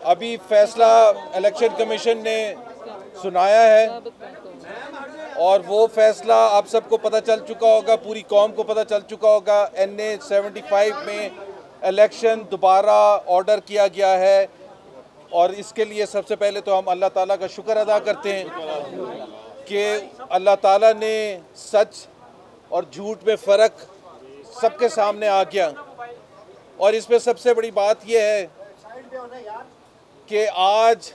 अभी फैसला election commission ने सुनाया है और वो फैसला आप सबको पता चल चुका होगा, पूरी कौम को पता चल चुका होगा। NA 75 में इलेक्शन दोबारा ऑर्डर किया गया है और इसके लिए सबसे पहले तो हम अल्लाह ताला का शुक्र अदा करते हैं कि अल्लाह ताला ने सच और झूठ में फ़र्क सबके सामने आ गया। और इसमें सबसे बड़ी बात यह है कि आज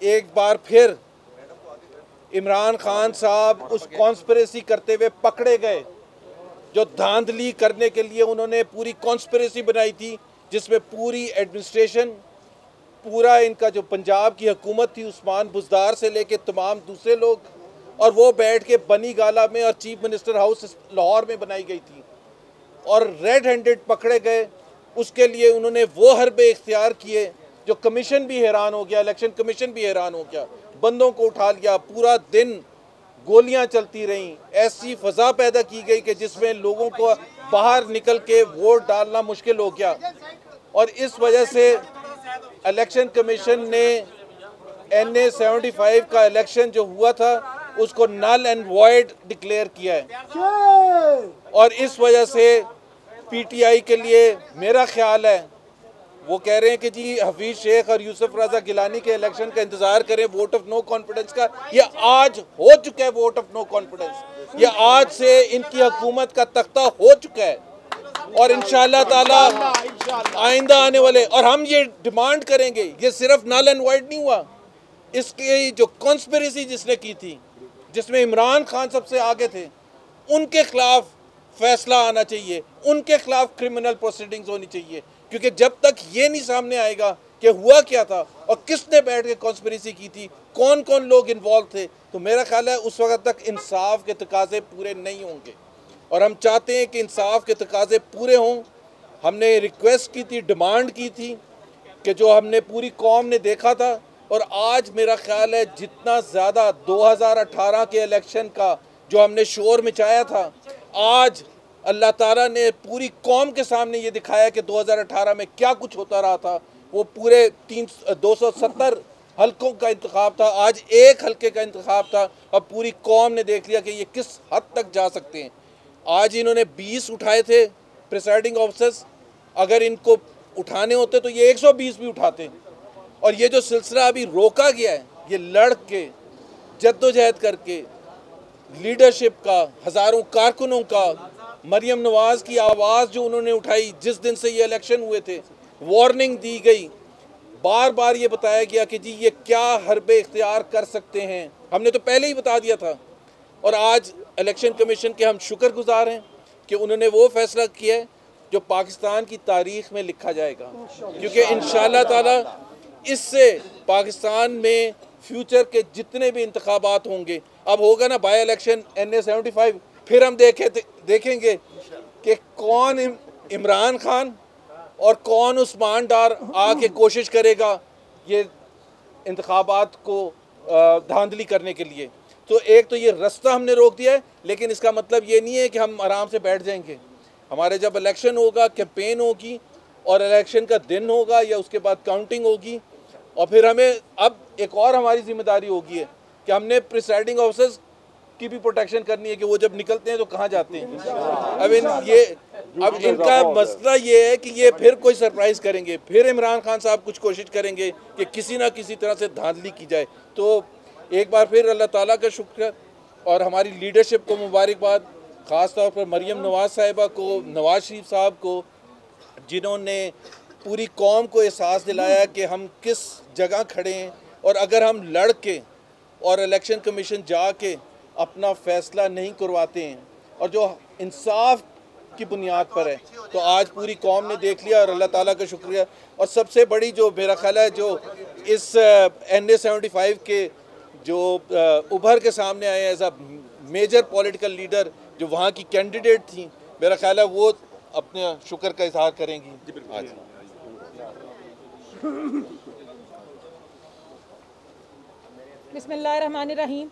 एक बार फिर इमरान खान साहब उस कॉन्स्पिरेसी करते हुए पकड़े गए जो धांधली करने के लिए उन्होंने पूरी कॉन्स्पिरेसी बनाई थी, जिसमें पूरी एडमिनिस्ट्रेशन, पूरा इनका जो पंजाब की हुकूमत थी, उस्मान बुज़दार से लेके तमाम दूसरे लोग, और वो बैठ के बनी गाला में और चीफ मिनिस्टर हाउस लाहौर में बनाई गई थी और रेड हैंडेड पकड़े गए। उसके लिए उन्होंने वो हरबे इख्तियार किए जो कमीशन भी हैरान हो गया, इलेक्शन कमीशन भी हैरान हो गया। बंदों को उठा लिया, पूरा दिन गोलियां चलती रहीं, ऐसी फ़ज़ा पैदा की गई कि जिसमें लोगों को बाहर निकल के वोट डालना मुश्किल हो गया। और इस वजह से इलेक्शन कमीशन ने NA 75 का इलेक्शन जो हुआ था उसको नल एंड वॉइड डिक्लेयर किया है। और इस वजह से PTI के लिए मेरा ख्याल है, वो कह रहे हैं कि जी हफीज शेख और यूसुफ रजा गिलानी के इलेक्शन का इंतजार करें वोट ऑफ नो कॉन्फिडेंस का। ये आज हो चुका है वोट ऑफ नो कॉन्फिडेंस, ये आज से इनकी हुकूमत का तख्ता हो चुका है। और इंशाअल्लाह ताला आइंदा आने वाले, और हम ये डिमांड करेंगे, ये सिर्फ नल एंड वॉइड नहीं हुआ, इसकी जो कॉन्स्पिरेसी जिसने की थी, जिसमें इमरान खान सबसे आगे थे, उनके खिलाफ फैसला आना चाहिए, उनके खिलाफ क्रिमिनल प्रोसीडिंग्स होनी चाहिए। क्योंकि जब तक ये नहीं सामने आएगा कि हुआ क्या था और किसने बैठ के कॉन्स्पिरेसी की थी, कौन कौन लोग इन्वॉल्व थे, तो मेरा ख्याल है उस वक्त तक इंसाफ के तकाजे पूरे नहीं होंगे। और हम चाहते हैं कि इंसाफ के तकाजे पूरे हों। हमने रिक्वेस्ट की थी, डिमांड की थी कि जो हमने पूरी कौम ने देखा था, और आज मेरा ख्याल है जितना ज़्यादा 2018 के इलेक्शन का जो हमने शोर मचाया था, आज अल्लाह ताला ने पूरी कौम के सामने ये दिखाया कि 2018 में क्या कुछ होता रहा था। वो पूरे 270 हल्कों का इंतखाब था, आज एक हल्के का इंतखाब था, और पूरी कौम ने देख लिया कि ये किस हद तक जा सकते हैं। आज इन्होंने 20 उठाए थे प्रिसाइडिंग ऑफिसर्स, अगर इनको उठाने होते तो ये 120 भी उठाते। और ये जो सिलसिला अभी रोका गया है, ये लड़ के जद्दोजहद करके लीडरशिप का, हज़ारों कारकुनों का, मरियम नवाज़ की आवाज़ जो उन्होंने उठाई जिस दिन से ये इलेक्शन हुए थे, वार्निंग दी गई, बार बार ये बताया गया कि जी ये क्या हरबे इख्तियार कर सकते हैं, हमने तो पहले ही बता दिया था। और आज इलेक्शन कमीशन के हम शुक्रगुजार हैं कि उन्होंने वो फैसला किया है जो पाकिस्तान की तारीख़ में लिखा जाएगा, क्योंकि इंशाअल्लाह ताला इससे पाकिस्तान में फ्यूचर के जितने भी इंतखाबात होंगे, अब होगा ना बाई इलेक्शन NA 75, फिर हम देखेंगे कि कौन इमरान खान और कौन उस्मान डार आके कोशिश करेगा ये इंतखाबात को धांधली करने के लिए। तो एक तो ये रास्ता हमने रोक दिया है, लेकिन इसका मतलब ये नहीं है कि हम आराम से बैठ जाएंगे। हमारे जब इलेक्शन होगा, कैंपेन होगी और इलेक्शन का दिन होगा या उसके बाद काउंटिंग होगी, और फिर हमें अब एक और हमारी जिम्मेदारी होगी है कि हमने प्रिसाइडिंग ऑफिसर्स की भी प्रोटेक्शन करनी है कि वो जब निकलते हैं तो कहाँ जाते हैं। अब इनका मसला ये है कि ये फिर कोई सरप्राइज़ करेंगे, फिर इमरान खान साहब कुछ कोशिश करेंगे कि किसी ना किसी तरह से धांधली की जाए। तो एक बार फिर अल्लाह ताला का शुक्र और हमारी लीडरशिप को मुबारकबाद, ख़ास तौर पर मरियम नवाज़ साहिबा को, नवाज़ शरीफ साहब को, जिन्होंने पूरी कौम को एहसास दिलाया कि हम किस जगह खड़े हैं, और अगर हम लड़ के और इलेक्शन कमीशन जाके अपना फ़ैसला नहीं करवाते हैं और जो इंसाफ की बुनियाद पर है, तो आज पूरी कौम ने देख लिया और अल्लाह ताला का शुक्रिया। और सबसे बड़ी जो मेरा ख्याल है जो इस NA 75 के जो उभर के सामने आए as a major political leader, जो वहाँ की कैंडिडेट थी, मेरा ख्याल है वो अपने शुक्र का इजहार करेंगी आज। बिस्मिल्लाहिर्रहमानिर्रहीम।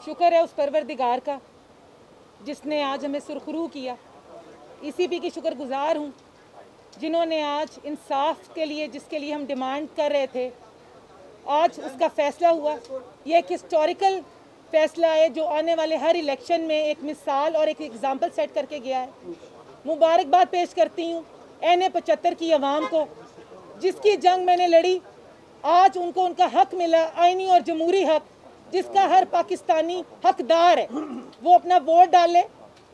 शुक्र है उस परवरदिगार का जिसने आज हमें सुरखरू किया। ECP की शुक्रगुजार हूँ जिन्होंने आज इंसाफ के लिए, जिसके लिए हम डिमांड कर रहे थे, आज उसका फैसला हुआ। ये एक हिस्टोरिकल फैसला है जो आने वाले हर इलेक्शन में एक मिसाल और एक एग्जाम्पल सेट करके गया है। मुबारकबाद पेश करती हूँ NA 75 की आवाम को, जिसकी जंग मैंने लड़ी। आज उनको उनका हक मिला, आईनी और जमहूरी हक, जिसका हर पाकिस्तानी हकदार है। वो अपना वोट डाले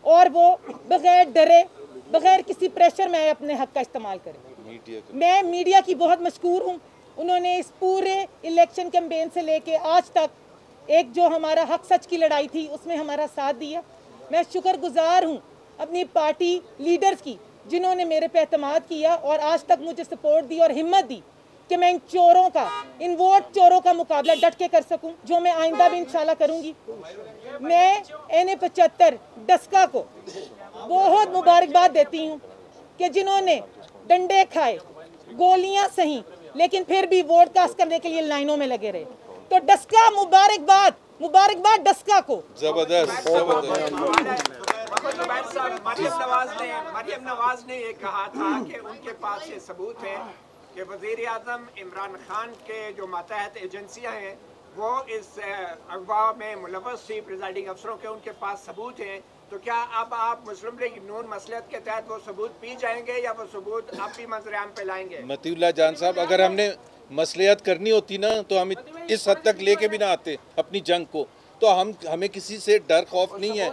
और वो बगैर डरे, बगैर किसी प्रेशर में अपने हक का इस्तेमाल करें। मैं मीडिया की बहुत मशकूर हूँ। उन्होंने इस पूरे इलेक्शन कैंपेन से लेके आज तक एक जो हमारा हक सच की लड़ाई थी उसमें हमारा साथ दिया। मैं शुक्रगुजार हूँ अपनी पार्टी लीडर्स की, जिन्होंने मेरे पे एतमाद किया और आज तक मुझे सपोर्ट दी और हिम्मत दी कि मैं इन चोरों का, इन वोट चोरों का मुकाबला डट के कर सकूं, जो मैं आइंदा भी इंशाल्लाह करूंगी। मैं NA 75 डस्का को बहुत मुबारकबाद देती हूं कि जिन्होंने डंडे खाए, गोलियां सही, लेकिन फिर भी वोट कास्ट करने के लिए लाइनों में लगे रहे। तो डस्का मुबारकबाद, मुबारकबाद डस्का को। जबरदस्त मरियम नवाज ने ये कहा था कि उनके पास ये सबूत है कि वज़ीर आज़म इमरान खान के जो मातहत एजेंसियां हैं वो इस अगवा में मुलव्वस थी, प्रिजाइडिंग अफसरों के उनके पास सबूत हैं। तो क्या अब आप मुस्लिम लीग नून मसलियत के तहत वो सबूत पी जाएंगे या वो सबूत आप भी मंजर-ए-आम पे लाएंगे? मतीउल्लाह जान साहब, अगर हमने मसलियत करनी होती ना तो हम इस हद तक लेके भी ना आते अपनी जंग को। तो हमें किसी से डर खौफ नहीं है,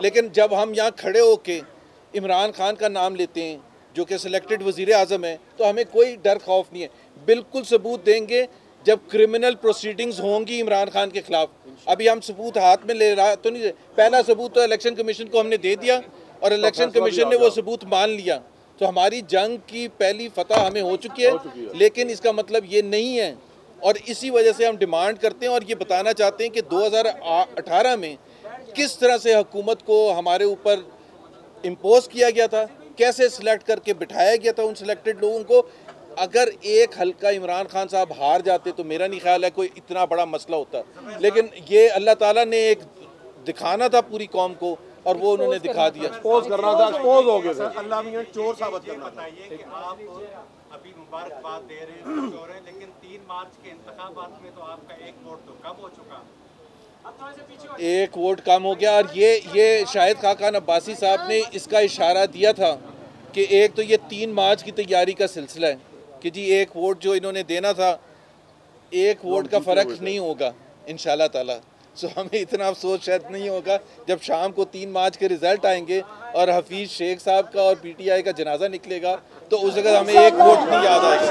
लेकिन जब हम यहाँ खड़े होके इमरान खान का नाम लेते हैं जो कि सिलेक्टेड वज़ीर आज़म है, तो हमें कोई डर खौफ नहीं है। बिल्कुल सबूत देंगे जब क्रिमिनल प्रोसीडिंग्स होंगी इमरान खान के खिलाफ। अभी हम सबूत हाथ में ले रहा तो नहीं, पहला सबूत तो इलेक्शन कमीशन को हमने दे दिया और इलेक्शन कमीशन ने वो सबूत मान लिया। तो हमारी जंग की पहली फतह हमें हो चुकी है, लेकिन इसका मतलब ये नहीं है, और इसी वजह से हम डिमांड करते हैं और ये बताना चाहते हैं कि 2018 में किस तरह से हुकूमत को हमारे ऊपर इम्पोज किया गया था, कैसे सिलेक्ट करके बिठाया गया था उन सिलेक्टेड लोगों को। अगर एक हल्का इमरान खान साहब हार जाते तो मेरा नहीं ख्याल है कोई इतना बड़ा मसला होता, लेकिन ये अल्लाह ताला ने एक दिखाना था पूरी कौम को और वो उन्होंने दिखा दिया। एक्सपोज करना था, एक्सपोज हो गए थे। अल्लाह मियां चोर साबित करना। बताइए कि आप अभी मुबारकबाद दे रहे हैं चोर हैं, लेकिन 3 मार्च के इंतखाबात में तो आपका एक वोट तो कम हो चुका। एक वोट कम हो गया, और ये शाहिद खाकान अब्बासी साहब ने इसका इशारा दिया था कि एक तो ये 3 मार्च की तैयारी का सिलसिला है कि जी एक वोट जो इन्होंने देना था, एक वोट का फ़र्क नहीं होगा इंशाल्लाह ताला। सो हमें इतना अफसोस शायद नहीं होगा जब शाम को 3 मार्च के रिज़ल्ट आएंगे और हफीज़ शेख साहब का और PTI का जनाजा निकलेगा, तो उस जगह हमें एक वोट नहीं याद आएगा।